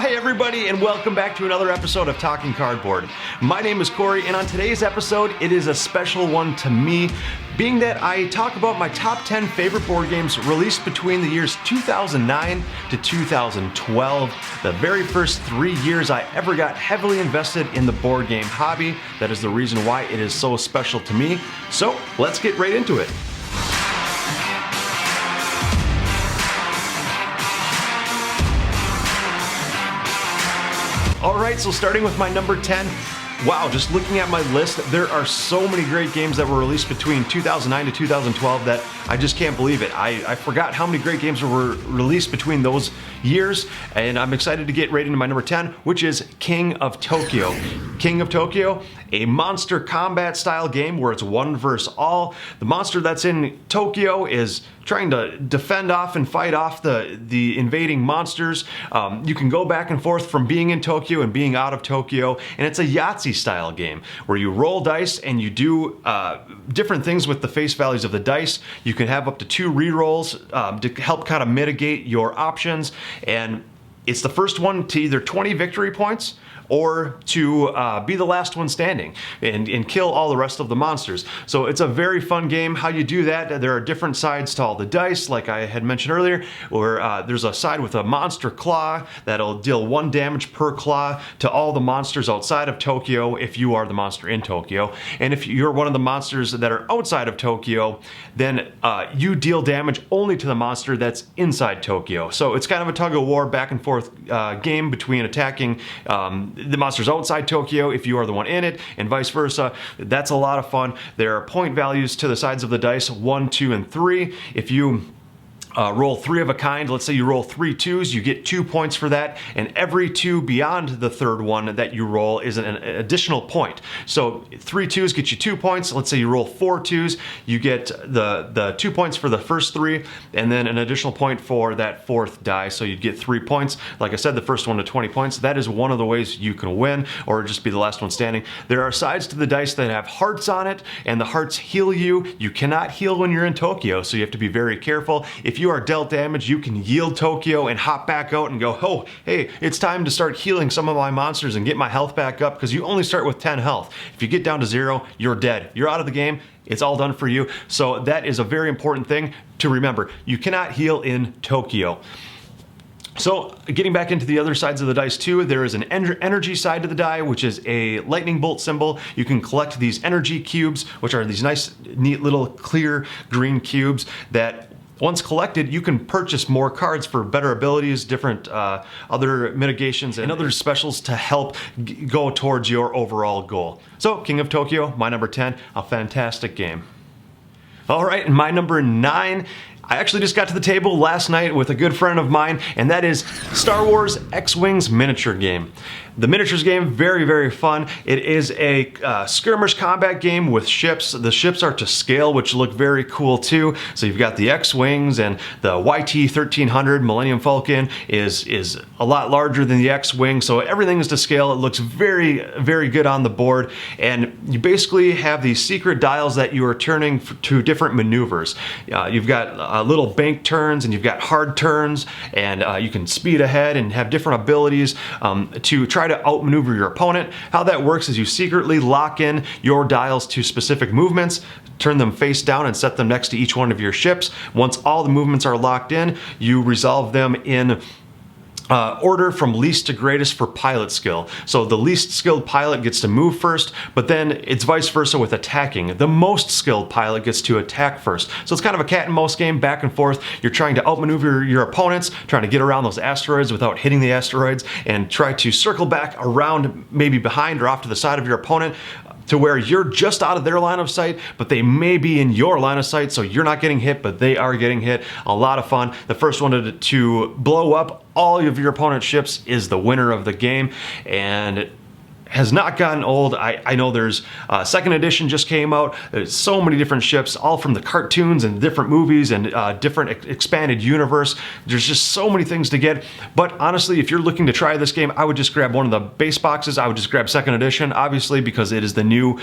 Hi everybody, and welcome back to another episode of Talking Cardboard. My name is Cory, and on today's episode, it is a special one to me, being that I talk about my top 10 favorite board games released between the years 2009 to 2012, the very first 3 years I ever got heavily invested in the board game hobby. That is the reason why it is so special to me. So let's get right into it. All right, so starting with my number 10, wow, just looking at my list, there are so many great games that were released between 2009 to 2012 that I just can't believe it. I forgot how many great games were released between those years, and I'm excited to get right into my number 10, which is King of Tokyo. King of Tokyo, a monster combat style game where it's one versus all. The monster that's in Tokyo is trying to defend off and fight off the invading monsters. You can go back and forth from being in Tokyo and being out of Tokyo, and it's a Yahtzee style game where you roll dice and you do different things with the face values of the dice. You can have up to 2 re-rolls to help kind of mitigate your options, and it's the first one to either 20 victory points or to be the last one standing and kill all the rest of the monsters. So it's a very fun game. How you do that, there are different sides to all the dice, like I had mentioned earlier, where there's a side with a monster claw that'll deal 1 damage per claw to all the monsters outside of Tokyo if you are the monster in Tokyo. And if you're one of the monsters that are outside of Tokyo, then you deal damage only to the monster that's inside Tokyo. So it's kind of a tug-of-war back and forth game between attacking the monsters outside Tokyo if you are the one in it, and vice versa. That's a lot of fun. There are point values to the sides of the dice, 1, 2, and 3. If you roll 3 of a kind, let's say you roll 3 2s, you get 2 points for that, and every 2 beyond the third one that you roll is an additional point. So 3 2s get you 2 points. Let's say you roll 4 2s, you get the 2 points for the first 3, and then an additional point for that 4th die, so you'd get 3 points. Like I said, the first one to 20 points. That is one of the ways you can win, or just be the last one standing. There are sides to the dice that have hearts on it, and the hearts heal you. You cannot heal when you're in Tokyo, so you have to be very careful. If you are dealt damage, you can yield Tokyo and hop back out and go, oh, hey, it's time to start healing some of my monsters and get my health back up, because you only start with 10 health. If you get down to 0, you're dead. You're out of the game. It's all done for you. So that is a very important thing to remember. You cannot heal in Tokyo. So getting back into the other sides of the dice too, there is an energy side to the die, which is a lightning bolt symbol. You can collect these energy cubes, which are these nice, neat little clear green cubes that once collected, you can purchase more cards for better abilities, different other mitigations, and other specials to help go towards your overall goal. So King of Tokyo, my number 10, a fantastic game. All right, and my number 9, I actually just got to the table last night with a good friend of mine, and that is Star Wars X-Wings miniature game. The miniatures game, very, very fun. It is a skirmish combat game with ships. The ships are to scale, which look very cool too. So you've got the X-Wings, and the YT-1300 Millennium Falcon is a lot larger than the X-Wing, so everything is to scale. It looks very, very good on the board, and you basically have these secret dials that you are turning to different maneuvers. You've got little bank turns, and you've got hard turns, and you can speed ahead and have different abilities to try to outmaneuver your opponent. How that works is you secretly lock in your dials to specific movements, turn them face down, and set them next to each one of your ships. Once all the movements are locked in, you resolve them in order from least to greatest for pilot skill. So the least skilled pilot gets to move first, but then it's vice versa with attacking. The most skilled pilot gets to attack first. So it's kind of a cat and mouse game, back and forth. You're trying to outmaneuver your opponents, trying to get around those asteroids without hitting the asteroids, and try to circle back around, maybe behind or off to the side of your opponent, to where you're just out of their line of sight, but they may be in your line of sight, so you're not getting hit, but they are getting hit. A lot of fun. The first one to blow up all of your opponent's ships is the winner of the game, and has not gotten old. I know there's second edition just came out. There's so many different ships, all from the cartoons and different movies and different expanded universe. There's just so many things to get. But honestly, if you're looking to try this game, I would just grab one of the base boxes. I would just grab second edition, obviously, because it is the new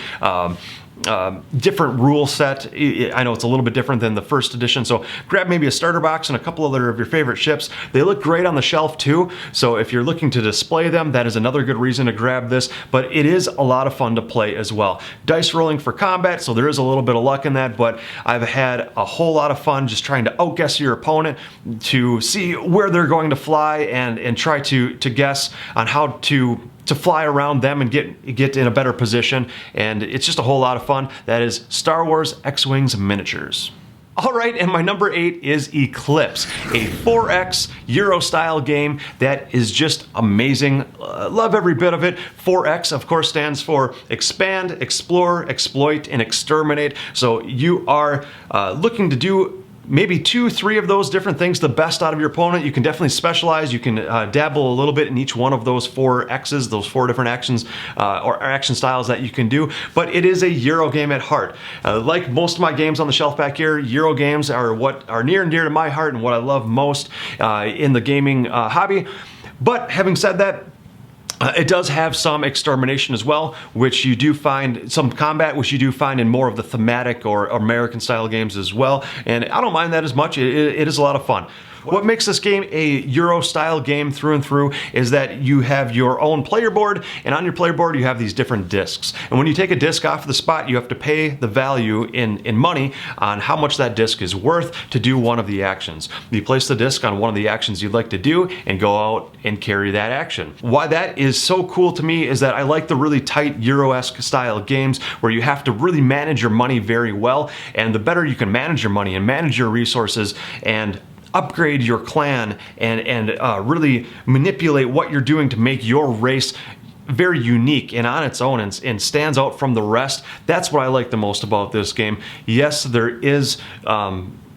different rule set. I know it's a little bit different than the first edition, so grab maybe a starter box and a couple other of your favorite ships. They look great on the shelf too, so if you're looking to display them, that is another good reason to grab this, but it is a lot of fun to play as well. Dice rolling for combat, so there is a little bit of luck in that, but I've had a whole lot of fun just trying to outguess your opponent to see where they're going to fly and try to guess on how to fly around them and get in a better position, and it's just a whole lot of fun. That is Star Wars X-Wings Miniatures. All right, and my number 8 is Eclipse, a 4X Euro-style game that is just amazing. Love every bit of it. 4X, of course, stands for Expand, Explore, Exploit, and Exterminate. So you are looking to do maybe 2-3 of those different things, the best out of your opponent. You can definitely specialize. You can dabble a little bit in each one of those 4 X's, those 4 different actions or action styles that you can do. But it is a Euro game at heart. Like most of my games on the shelf back here, Euro games are what are near and dear to my heart and what I love most in the gaming hobby. But having said that, it does have some extermination as well, which you do find, some combat, which you do find in more of the thematic or American style games as well. And I don't mind that as much. It is a lot of fun. What makes this game a Euro-style game through and through is that you have your own player board, and on your player board you have these different discs. And when you take a disc off the spot, you have to pay the value in money on how much that disc is worth to do one of the actions. You place the disc on one of the actions you'd like to do and go out and carry that action. Why that is so cool to me is that I like the really tight Euro-esque style games where you have to really manage your money very well, and the better you can manage your money and manage your resources and upgrade your clan and really manipulate what you're doing to make your race very unique and on its own and stands out from the rest. That's what I like the most about this game. Yes, there is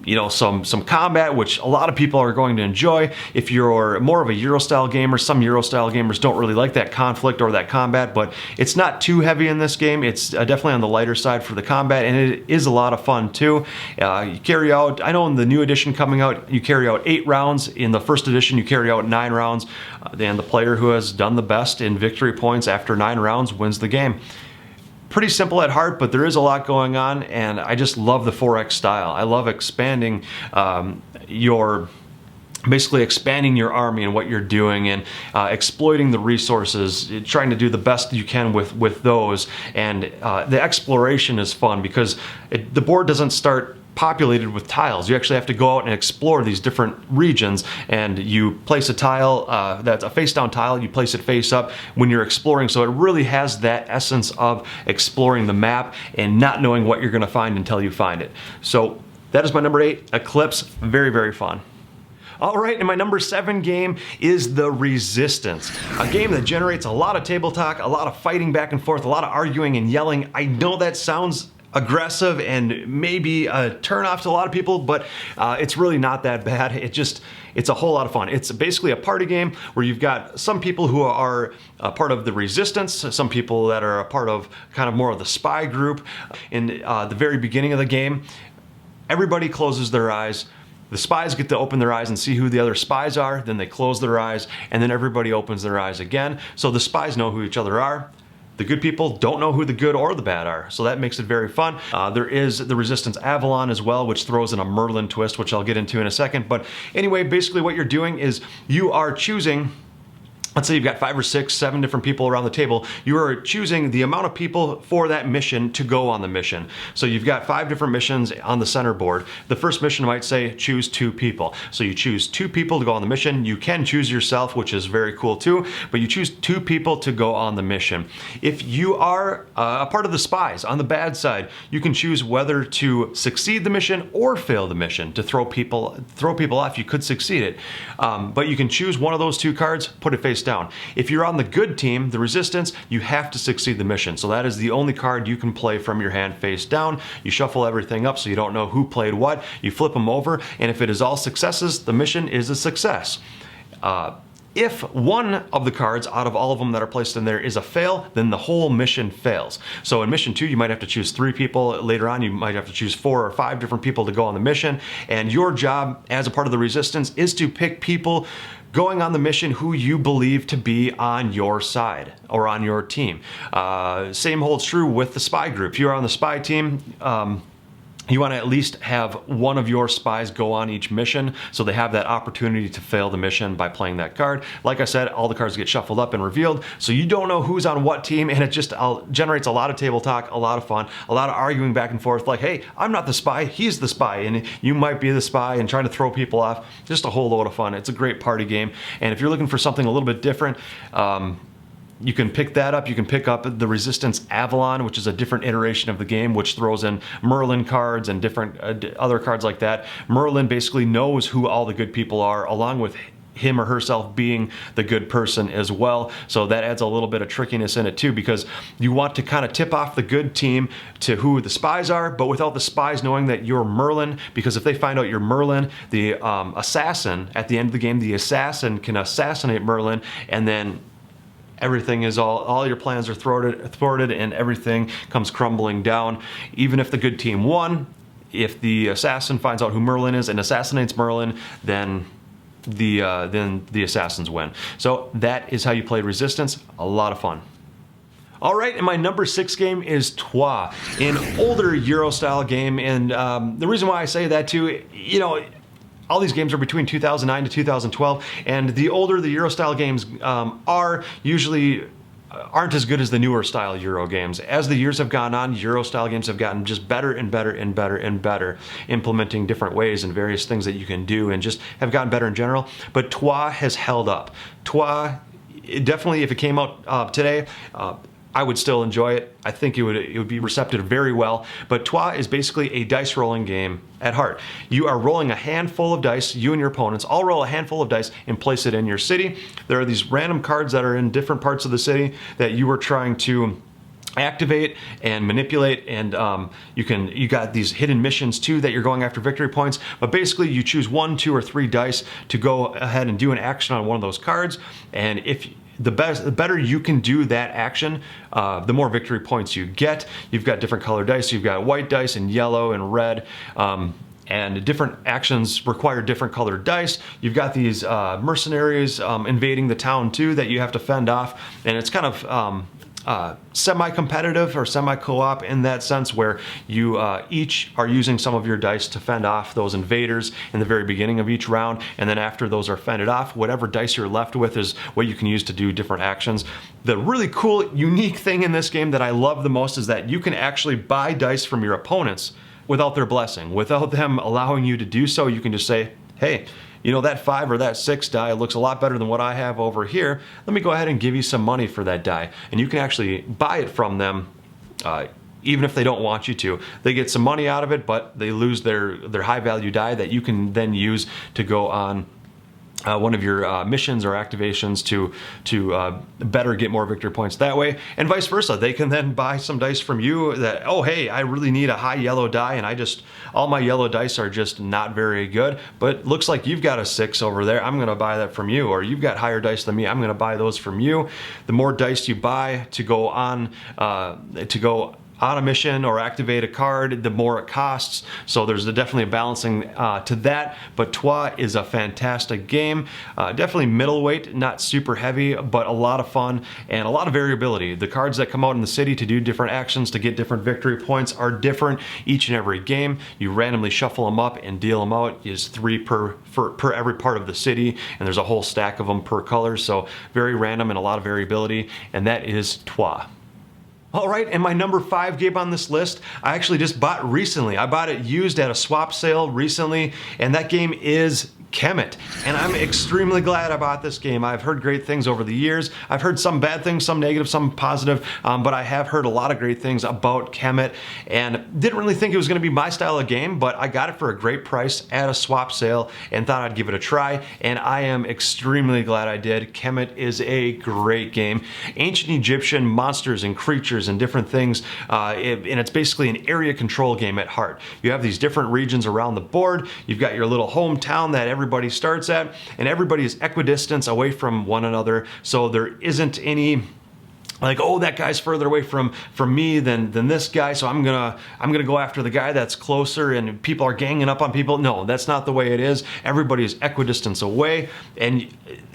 you know, some combat, which a lot of people are going to enjoy. If you're more of a Euro-style gamer, some Euro-style gamers don't really like that conflict or that combat, but it's not too heavy in this game. It's definitely on the lighter side for the combat, and it is a lot of fun too. You carry out, I know in the new edition coming out, you carry out 8 rounds. In the first edition, you carry out 9 rounds, and the player who has done the best in victory points after 9 rounds wins the game. Pretty simple at heart, but there is a lot going on, and I just love the 4X style. I love expanding basically expanding your army and what you're doing, and exploiting the resources, trying to do the best you can with those. And the exploration is fun because the board doesn't start populated with tiles. You actually have to go out and explore these different regions, and you place a tile that's a face down tile, you place it face up when you're exploring, so it really has that essence of exploring the map and not knowing what you're going to find until you find it. So that is my number 8, Eclipse. Very, very fun. All right, and my number 7 game is The Resistance, a game that generates a lot of table talk, a lot of fighting back and forth, a lot of arguing and yelling. I know that sounds aggressive and maybe a turn off to a lot of people, but it's really not that bad. It's a whole lot of fun. It's basically a party game where you've got some people who are a part of the resistance, some people that are a part of kind of more of the spy group. In the very beginning of the game, everybody closes their eyes. The spies get to open their eyes and see who the other spies are, then they close their eyes, and then everybody opens their eyes again. So the spies know who each other are. The good people don't know who the good or the bad are, so that makes it very fun. There is the Resistance Avalon as well, which throws in a Merlin twist, which I'll get into in a second. But anyway, basically what you're doing is you are choosing, let's say you've got 5 or 6, 7 different people around the table. You are choosing the amount of people for that mission to go on the mission. So you've got 5 different missions on the center board. The first mission might say choose 2 people. So you choose 2 people to go on the mission. You can choose yourself, which is very cool too, but you choose 2 people to go on the mission. If you are a part of the spies on the bad side, you can choose whether to succeed the mission or fail the mission. To throw people off, you could succeed it. But you can choose one of those 2 cards, put it face down. If you're on the good team, the Resistance, you have to succeed the mission. So that is the only card you can play from your hand face down. You shuffle everything up so you don't know who played what. You flip them over, and if it is all successes, the mission is a success. If one of the cards out of all of them that are placed in there is a fail, then the whole mission fails. So in mission 2, you might have to choose 3 people. Later on, you might have to choose 4 or 5 different people to go on the mission. And your job as a part of the resistance is to pick people going on the mission who you believe to be on your side or on your team. Same holds true with the spy group. If you're on the spy team, you want to at least have one of your spies go on each mission so they have that opportunity to fail the mission by playing that card. Like I said, all the cards get shuffled up and revealed, so you don't know who's on what team, and it just generates a lot of table talk, a lot of fun, a lot of arguing back and forth like, hey, I'm not the spy, he's the spy, and you might be the spy, and trying to throw people off. Just a whole load of fun. It's a great party game, and if you're looking for something a little bit different, you can pick that up. You can pick up the Resistance Avalon, which is a different iteration of the game, which throws in Merlin cards and different other cards like that. Merlin basically knows who all the good people are, along with him or herself being the good person as well. So that adds a little bit of trickiness in it too, because you want to kind of tip off the good team to who the spies are, but without the spies knowing that you're Merlin, because if they find out you're Merlin, the assassin, at the end of the game, the assassin can assassinate Merlin, and then everything is all your plans are thwarted and everything comes crumbling down. Even if the good team won, if the assassin finds out who Merlin is and assassinates Merlin, then the assassins win. So that is how you play Resistance. A lot of fun. All right, and my number 6 game is Trois, an older Euro style game, and the reason why I say that too, you know, all these games are between 2009 to 2012, and the older the Euro style games are, usually aren't as good as the newer style Euro games. As the years have gone on, Euro style games have gotten just better and better and better and better, implementing different ways and various things that you can do, and just have gotten better in general. But Trois has held up. Trois, definitely, if it came out today, I would still enjoy it. I think it would be receptive very well. But Trois is basically a dice rolling game at heart. You are rolling a handful of dice, you and your opponents all roll a handful of dice and place it in your city. There are these random cards that are in different parts of the city that you are trying to activate and manipulate, and you got these hidden missions too that you're going after victory points. But basically you choose 1, 2, or 3 dice to go ahead and do an action on one of those cards, and if the better you can do that action, the more victory points you get. You've got different colored dice. You've got white dice and yellow and red. And different actions require different colored dice. You've got these mercenaries invading the town too that you have to fend off. And it's kind of semi-competitive or semi-co-op in that sense, where you each are using some of your dice to fend off those invaders in the very beginning of each round, and then after those are fended off, whatever dice you're left with is what you can use to do different actions. The really cool, unique thing in this game that I love the most is that you can actually buy dice from your opponents without their blessing. Without them allowing you to do so, you can just say, hey, you know, that 5 or that 6 die looks a lot better than what I have over here. Let me go ahead and give you some money for that die. And you can actually buy it from them, even if they don't want you to. They get some money out of it, but they lose their high value die that you can then use to go on one of your missions or activations to better get more victory points that way, and vice versa. They can then buy some dice from you that, oh hey, I really need a high yellow die, and all my yellow dice are just not very good, but looks like you've got a 6 over there, I'm gonna buy that from you. Or you've got higher dice than me, I'm gonna buy those from you. The more dice you buy to go on a mission or activate a card, the more it costs. So there's definitely a balancing to that. But Trois is a fantastic game. Definitely middleweight, not super heavy, but a lot of fun and a lot of variability. The cards that come out in the city to do different actions to get different victory points are different each and every game. You randomly shuffle them up and deal them out. Is 3 per every part of the city, and there's a whole stack of them per color. So very random and a lot of variability, and that is Trois. All right, and my number 5 game on this list, I actually just bought recently. I bought it used at a swap sale recently, and that game is Kemet. And I'm extremely glad I bought this game. I've heard great things over the years. I've heard some bad things, some negative, some positive, but I have heard a lot of great things about Kemet, and didn't really think it was gonna be my style of game, but I got it for a great price at a swap sale and thought I'd give it a try, and I am extremely glad I did. Kemet is a great game. Ancient Egyptian monsters and creatures sectors and different things, and it's basically an area control game at heart. You have these different regions around the board. You've got your little hometown that everybody starts at, and everybody is equidistant away from one another, so there isn't any like, oh, that guy's further away from me than this guy, so I'm gonna go after the guy that's closer, and people are ganging up on people. No, that's not the way it is. Everybody is equidistance away, and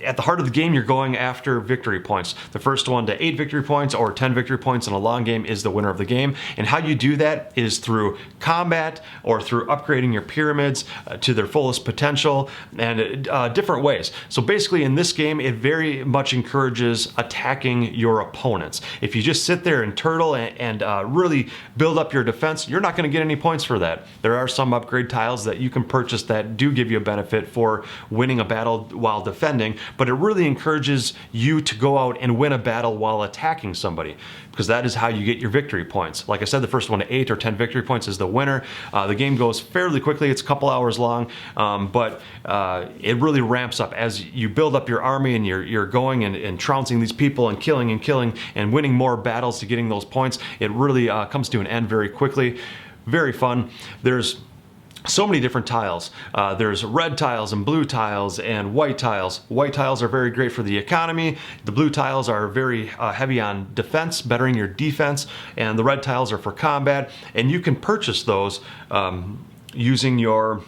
at the heart of the game, you're going after victory points. The first one to 8 victory points or 10 victory points in a long game is the winner of the game. And how you do that is through combat or through upgrading your pyramids to their fullest potential, and different ways. So basically in this game, it very much encourages attacking your opponents. If you just sit there and turtle and really build up your defense, you're not going to get any points for that. There are some upgrade tiles that you can purchase that do give you a benefit for winning a battle while defending, but it really encourages you to go out and win a battle while attacking somebody, because that is how you get your victory points. Like I said, the first one to 8 or 10 victory points is the winner. The game goes fairly quickly. It's a couple hours long, but it really ramps up as you build up your army, and you're going and trouncing these people and killing and winning more battles to getting those points. It really comes to an end very quickly. Very fun. There's so many different tiles. There's red tiles and blue tiles and white tiles. White tiles are very great for the economy. The blue tiles are very heavy on defense, bettering your defense, and the red tiles are for combat. And you can purchase those using your,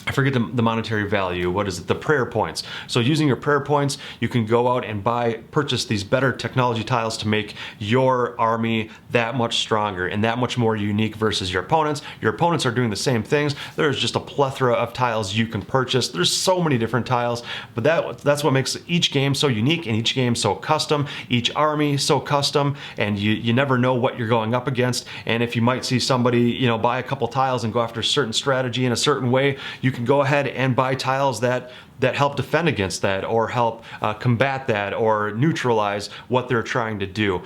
I forget the monetary value. What is it? The prayer points. So using your prayer points, you can go out and purchase these better technology tiles to make your army that much stronger and that much more unique versus your opponents. Your opponents are doing the same things. There's just a plethora of tiles you can purchase. There's so many different tiles, but that's what makes each game so unique and each game so custom, each army so custom, and you never know what you're going up against. And if you might see somebody, you know, buy a couple tiles and go after a certain strategy in a certain way, you can go ahead and buy tiles that help defend against that, or help combat that, or neutralize what they're trying to do.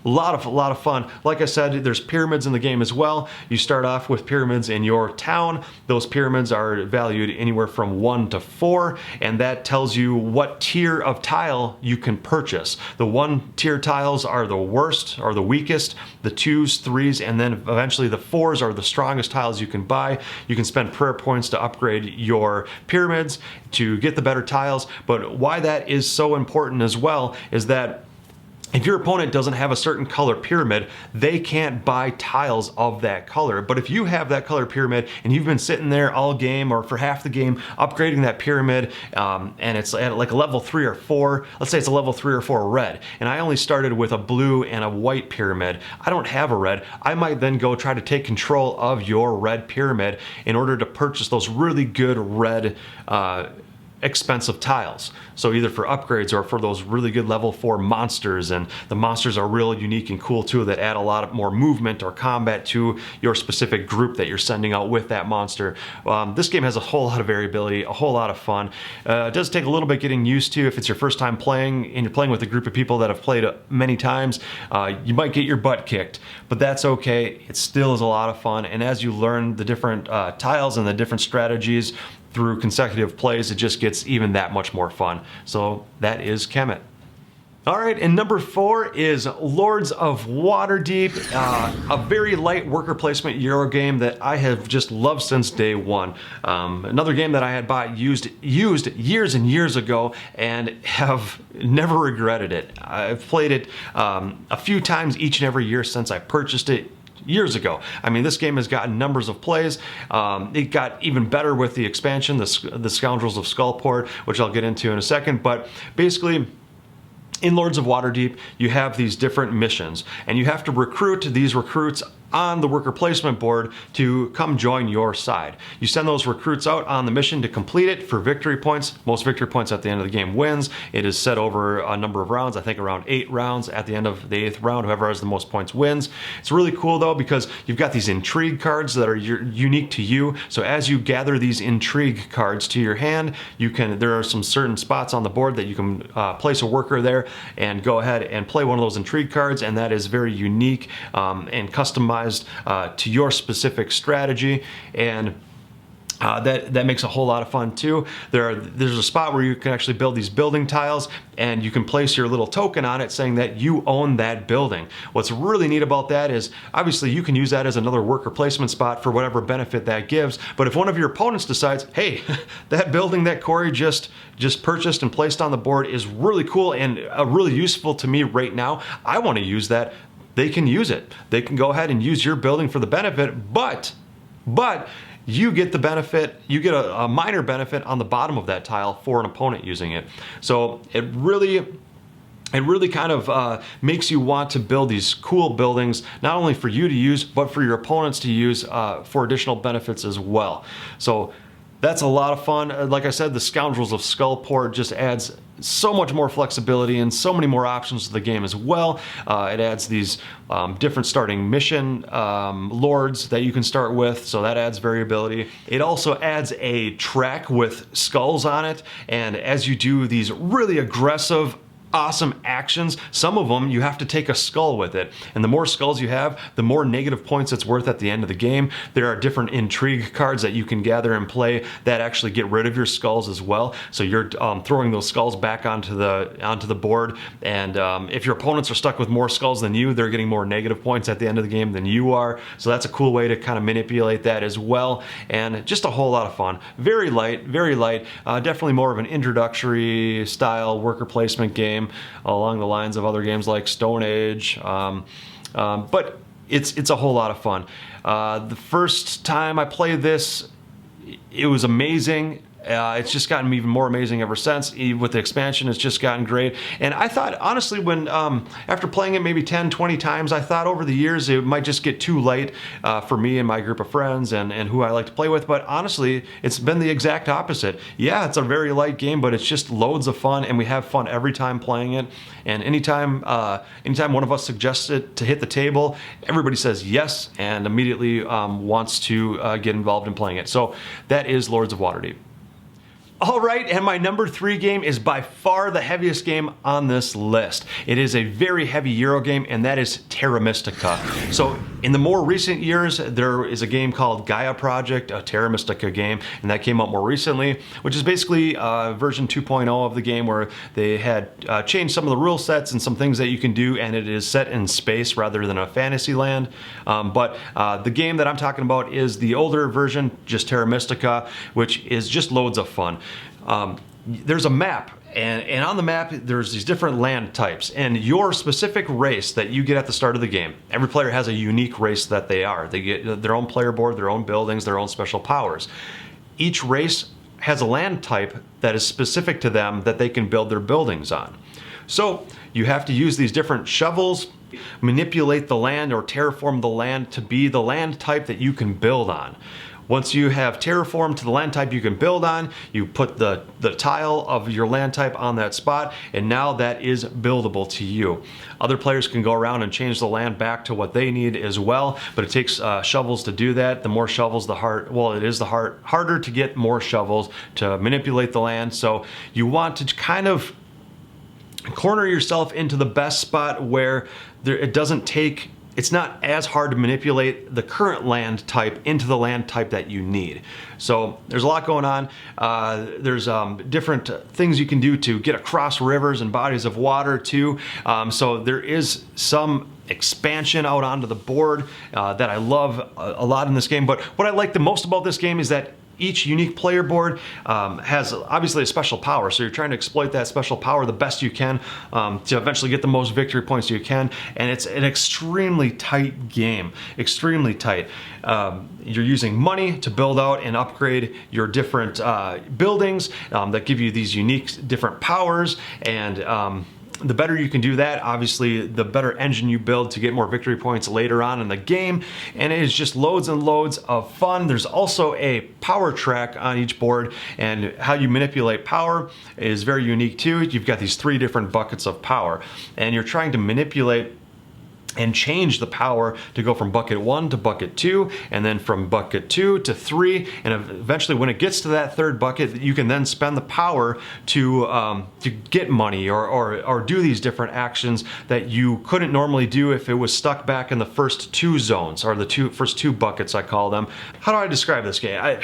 A lot of fun. Like I said, there's pyramids in the game as well. You start off with pyramids in your town. Those pyramids are valued anywhere from 1 to 4, and that tells you what tier of tile you can purchase. The 1 tier tiles are the worst, or the weakest. The 2s, 3s, and then eventually the 4s are the strongest tiles you can buy. You can spend prayer points to upgrade your pyramids to get the better tiles. But why that is so important as well is that if your opponent doesn't have a certain color pyramid, they can't buy tiles of that color. But if you have that color pyramid and you've been sitting there all game or for half the game upgrading that pyramid, and it's at like a level 3 or 4, let's say it's a level 3 or 4 red, and I only started with a blue and a white pyramid, I don't have a red, I might then go try to take control of your red pyramid in order to purchase those really good red expensive tiles. So either for upgrades or for those really good level 4 monsters, and the monsters are real unique and cool too, that add a lot more movement or combat to your specific group that you're sending out with that monster. This game has a whole lot of variability, a whole lot of fun. It does take a little bit getting used to if it's your first time playing and you're playing with a group of people that have played it many times. You might get your butt kicked, but that's okay. It still is a lot of fun, and as you learn the different tiles and the different strategies through consecutive plays, it just gets even that much more fun. So that is Kemet. All right, and number 4 is Lords of Waterdeep, a very light worker placement Euro game that I have just loved since day one. Another game that I had bought used years and years ago and have never regretted it. I've played it a few times each and every year since I purchased it years ago. I mean, this game has gotten numbers of plays. It got even better with the expansion, the Scoundrels of Skullport, which I'll get into in a second. But basically, in Lords of Waterdeep, you have these different missions, and you have to recruit these recruits on the worker placement board to come join your side. You send those recruits out on the mission to complete it for victory points. Most victory points at the end of the game wins. It is set over a number of rounds, I think around 8 rounds. At the end of the 8th round, whoever has the most points wins. It's really cool though, because you've got these intrigue cards that are unique to you. So as you gather these intrigue cards to your hand, there are some certain spots on the board that you can place a worker there and go ahead and play one of those intrigue cards, and that is very unique and customized to your specific strategy. And that makes a whole lot of fun too. There's a spot where you can actually build these building tiles, and you can place your little token on it saying that you own that building. What's really neat about that is obviously you can use that as another worker placement spot for whatever benefit that gives. But if one of your opponents decides, hey, that building that Cory just purchased and placed on the board is really cool and really useful to me right now, I want to use that, they can use it. They can go ahead and use your building for the benefit, but you get the benefit, you get a minor benefit on the bottom of that tile for an opponent using it. So it really kind of makes you want to build these cool buildings, not only for you to use, but for your opponents to use for additional benefits as well. So that's a lot of fun. Like I said, the Scoundrels of Skullport just adds so much more flexibility and so many more options to the game as well. It adds these different starting mission lords that you can start with, so that adds variability. It also adds a track with skulls on it, and as you do these really aggressive, awesome actions, some of them you have to take a skull with it, and the more skulls you have, the more negative points it's worth at the end of the game. There are different intrigue cards that you can gather and play that actually get rid of your skulls as well, so you're throwing those skulls back onto the board, and if your opponents are stuck with more skulls than you, they're getting more negative points at the end of the game than you are, so that's a cool way to kind of manipulate that as well, and just a whole lot of fun. Very light, definitely more of an introductory style worker placement game, along the lines of other games like Stone Age, but it's a whole lot of fun. The first time I played this, it was amazing. It's just gotten even more amazing ever since. With the expansion, it's just gotten great. And I thought, honestly, when after playing it maybe 10, 20 times, I thought over the years it might just get too light for me and my group of friends and who I like to play with. But honestly, it's been the exact opposite. Yeah, it's a very light game, but it's just loads of fun, and we have fun every time playing it. And anytime one of us suggests it to hit the table, everybody says yes and immediately wants to get involved in playing it. So that is Lords of Waterdeep. All right, and my number 3 game is by far the heaviest game on this list. It is a very heavy Euro game, and that is Terra Mystica. So in the more recent years, there is a game called Gaia Project, a Terra Mystica game, and that came out more recently, which is basically version 2.0 of the game, where they had changed some of the rule sets and some things that you can do, and it is set in space rather than a fantasy land. But the game that I'm talking about is the older version, just Terra Mystica, which is just loads of fun. There's a map, and on the map there's these different land types, and your specific race that you get at the start of the game, every player has a unique race that they are. They get their own player board, their own buildings, their own special powers. Each race has a land type that is specific to them that they can build their buildings on. So you have to use these different shovels, manipulate the land or terraform the land to be the land type that you can build on. Once you have terraformed to the land type you can build on, you put the tile of your land type on that spot, and now that is buildable to you. Other players can go around and change the land back to what they need as well, but it takes shovels to do that. The more shovels, harder to get more shovels to manipulate the land. So you want to kind of corner yourself into the best spot where it's not as hard to manipulate the current land type into the land type that you need. So there's a lot going on. There's different things you can do to get across rivers and bodies of water too. So there is some expansion out onto the board that I love a lot in this game. But what I like the most about this game is that each unique player board has obviously a special power, so you're trying to exploit that special power the best you can to eventually get the most victory points you can, and it's an extremely tight game, extremely tight. You're using money to build out and upgrade your different buildings that give you these unique different powers, and the better you can do that, obviously, the better engine you build to get more victory points later on in the game. And it is just loads and loads of fun. There's also a power track on each board, and how you manipulate power is very unique too. You've got these 3 different buckets of power, and you're trying to manipulate and change the power to go from bucket 1 to bucket 2, and then from bucket 2 to 3, and eventually when it gets to that 3rd bucket, you can then spend the power to get money or do these different actions that you couldn't normally do if it was stuck back in the first 2 zones, or the first 2 buckets I call them. How do I describe this game?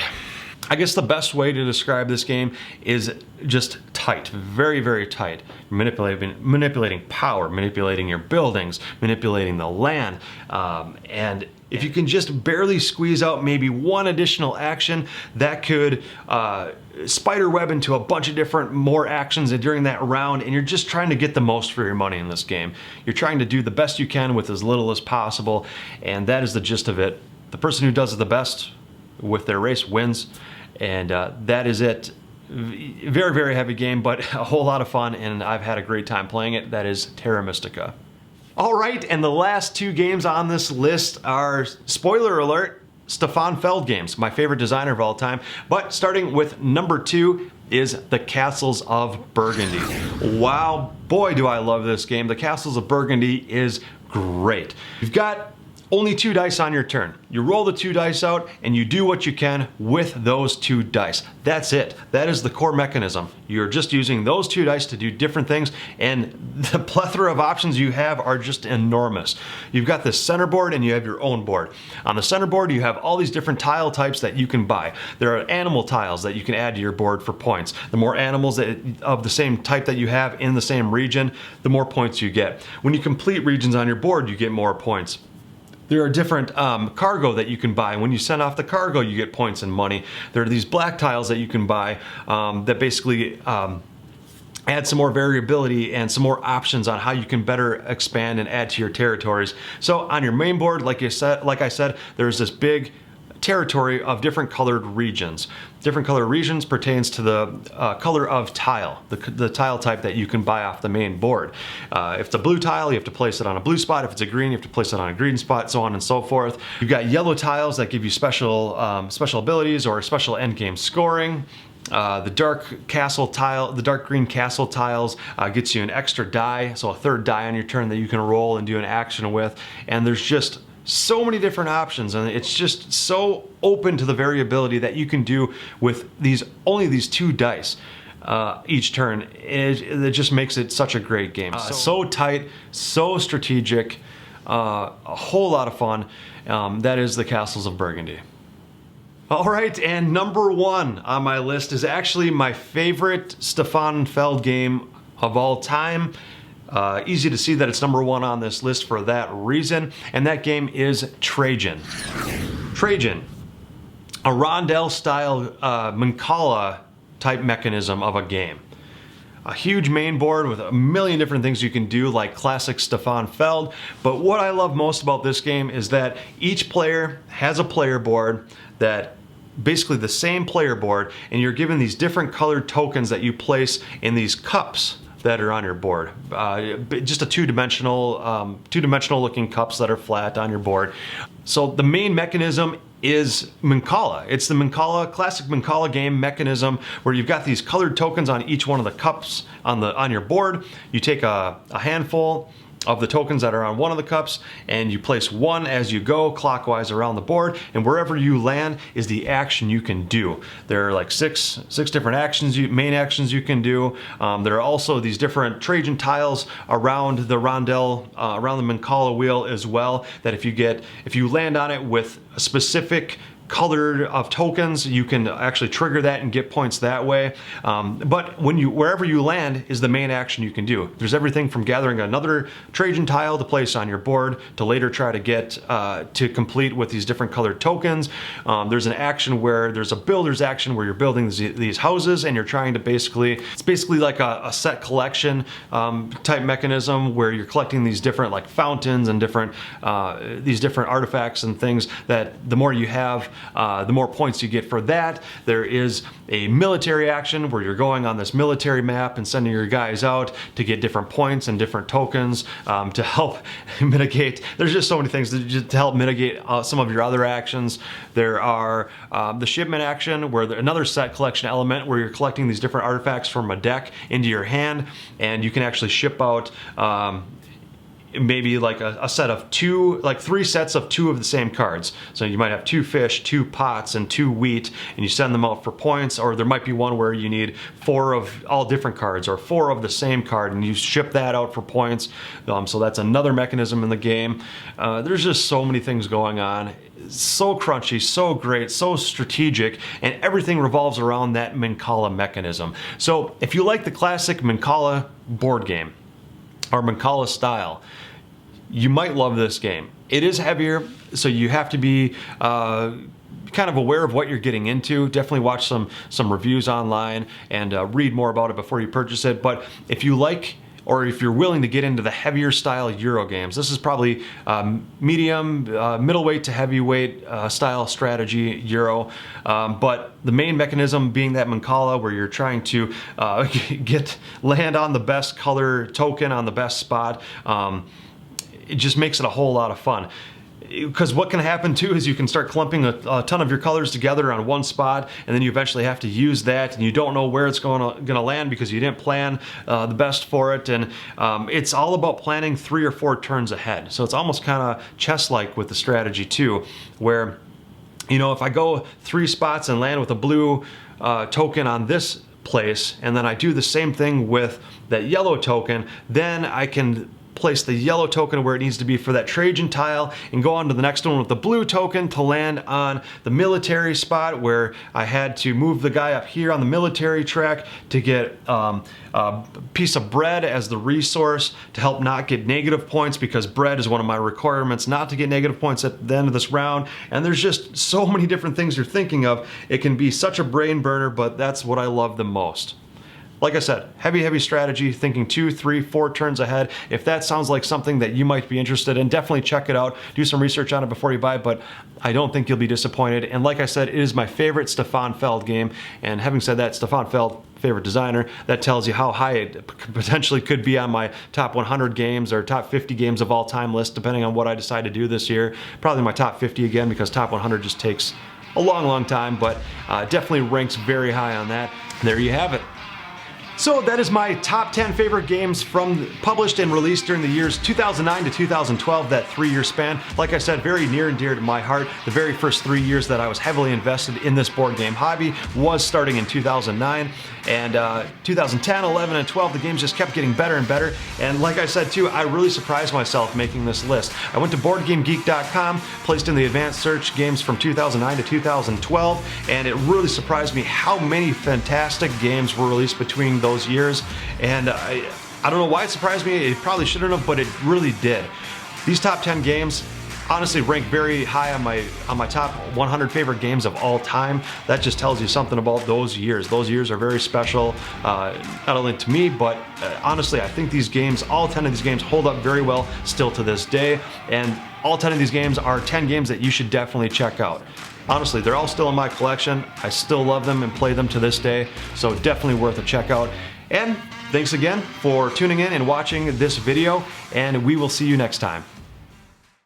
I guess the best way to describe this game is just tight, very, very tight. Manipulating power, manipulating your buildings, manipulating the land, and if you can just barely squeeze out maybe one additional action, that could spider web into a bunch of different more actions during that round, and you're just trying to get the most for your money in this game. You're trying to do the best you can with as little as possible, and that is the gist of it. The person who does it the best with their race wins. And that is it. Very, very heavy game, but a whole lot of fun, and I've had a great time playing it. That is Terra Mystica. All right, and the last 2 games on this list are, spoiler alert, Stefan Feld games, my favorite designer of all time. But starting with number 2 is the Castles of Burgundy. Wow, boy, do I love this game. The Castles of Burgundy is great. You've got only 2 dice on your turn. You roll the 2 dice out and you do what you can with those 2 dice. That's it. That is the core mechanism. You're just using those 2 dice to do different things, and the plethora of options you have are just enormous. You've got the center board and you have your own board. On the center board you have all these different tile types that you can buy. There are animal tiles that you can add to your board for points. The more animals of the same type that you have in the same region, the more points you get. When you complete regions on your board, you get more points. There are different cargo that you can buy. When you send off the cargo, you get points and money. There are these black tiles that you can buy that basically add some more variability and some more options on how you can better expand and add to your territories. So on your main board, like I said, there's this big territory of different colored regions. Different colored regions pertains to the color of tile, the tile type that you can buy off the main board. If it's a blue tile, you have to place it on a blue spot. If it's a green, you have to place it on a green spot, so on and so forth. You've got yellow tiles that give you special abilities or special endgame scoring. The dark castle tile, the dark green castle tiles gets you an extra die, so a 3rd die on your turn that you can roll and do an action with. And there's just so many different options, and it's just so open to the variability that you can do with only these 2 dice each turn. It just makes it such a great game. So tight, so strategic, a whole lot of fun. That is the Castles of Burgundy. All right, and number 1 on my list is actually my favorite Stefan Feld game of all time. Easy to see that it's number 1 on this list for that reason, and that game is Trajan. Trajan, a rondel-style Mancala type mechanism of a game. A huge main board with a million different things you can do, like classic Stefan Feld, but what I love most about this game is that each player has a player board that basically the same player board, and you're given these different colored tokens that you place in these cups that are on your board. Just a two-dimensional looking cups that are flat on your board. So the main mechanism is Mancala. It's the classic Mancala game mechanism where you've got these colored tokens on each one of the cups on your board. You take a handful of the tokens that are on one of the cups, and you place one as you go clockwise around the board, and wherever you land is the action you can do. There are like six different actions, main actions you can do. There are also these different Trajan tiles around the rondel, around the Mancala wheel as well, that if you land on it with a specific color of tokens, you can actually trigger that and get points that way. But wherever you land is the main action you can do. There's everything from gathering another Trajan tile to place on your board to later try to get to complete with these different colored tokens. There's an action where there's a builder's action where you're building these houses, and you're trying to it's basically like a set collection type mechanism where you're collecting these different like fountains and these different artifacts and things that the more you have, the more points you get for that. There is a military action where you're going on this military map and sending your guys out to get different points and different tokens to help mitigate. There's just so many things to help mitigate some of your other actions. There are the shipment action, where another set collection element where you're collecting these different artifacts from a deck into your hand, and you can actually ship out maybe like a set of two, like 3 sets of 2 of the same cards. So you might have 2 fish, 2 pots, and 2 wheat, and you send them out for points. Or there might be one where you need 4 of all different cards, or 4 of the same card, and you ship that out for points. So that's another mechanism in the game. There's just so many things going on. So crunchy, so great, so strategic, and everything revolves around that Mancala mechanism. So if you like the classic Mancala board game, or Mancala style, you might love this game. It is heavier, so you have to be kind of aware of what you're getting into. Definitely watch some reviews online and read more about it before you purchase it. But if you like, or if you're willing to get into the heavier style Euro games, this is probably medium, middleweight to heavyweight style strategy Euro. But the main mechanism being that Mancala, where you're trying to land on the best color token on the best spot. It just makes it a whole lot of fun. Because what can happen too is you can start clumping a ton of your colors together on one spot, and then you eventually have to use that, and you don't know where it's going to land because you didn't plan the best for it. And it's all about planning 3 or 4 turns ahead. So it's almost kind of chess-like with the strategy too, where, you know, if I go 3 spots and land with a blue token on this place, and then I do the same thing with that yellow token, then I can place the yellow token where it needs to be for that Trajan tile and go on to the next one with the blue token to land on the military spot, where I had to move the guy up here on the military track to get a piece of bread as the resource to help not get negative points, because bread is one of my requirements not to get negative points at the end of this round. And there's just so many different things you're thinking of. It can be such a brain burner, but that's what I love the most. Like I said, heavy strategy, thinking 2, 3, 4 turns ahead. If that sounds like something that you might be interested in, definitely check it out. Do some research on it before you buy it, but I don't think you'll be disappointed. And like I said, it is my favorite Stefan Feld game. And having said that, Stefan Feld, favorite designer, that tells you how high it potentially could be on my top 100 games or top 50 games of all time list, depending on what I decide to do this year. Probably my top 50 again, because top 100 just takes a long time, but definitely ranks very high on that. There you have it. So that is my top 10 favorite games published and released during the years 2009 to 2012, that 3-year span. Like I said, very near and dear to my heart. The very first 3 years that I was heavily invested in this board game hobby was starting in 2009. And 2010, 11, and 12, the games just kept getting better and better. And like I said too, I really surprised myself making this list. I went to BoardGameGeek.com, placed in the advanced search games from 2009 to 2012, and it really surprised me how many fantastic games were released between those years. And I don't know why it surprised me. It probably shouldn't have, but it really did. These top 10 games honestly rank very high on my top 100 favorite games of all time. That just tells you something about those years. Those years are very special, not only to me, but honestly, I think these games, all 10 of these games, hold up very well still to this day. And all 10 of these games are 10 games that you should definitely check out. Honestly, they're all still in my collection. I still love them and play them to this day, so definitely worth a check out. And thanks again for tuning in and watching this video, and we will see you next time.